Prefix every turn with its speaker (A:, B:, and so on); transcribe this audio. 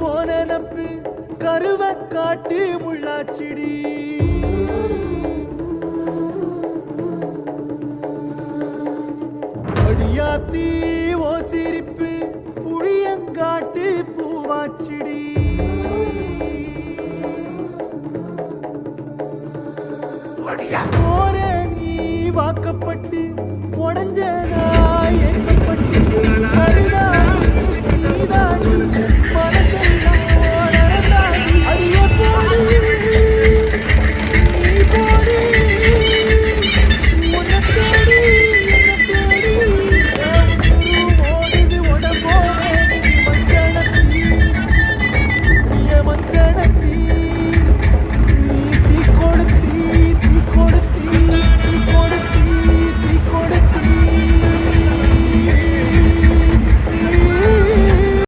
A: ஓனப்பு கருவ காட்டு முள்ளாச்சிடி அடியாத்தி ஓ சிரிப்பு புளியங்காட்டு பூவாச்சிடி போற நீ வாக்கப்பட்டு உடஞ்ச நாய் ஏக்கப்பட்டு கருதாடி நீ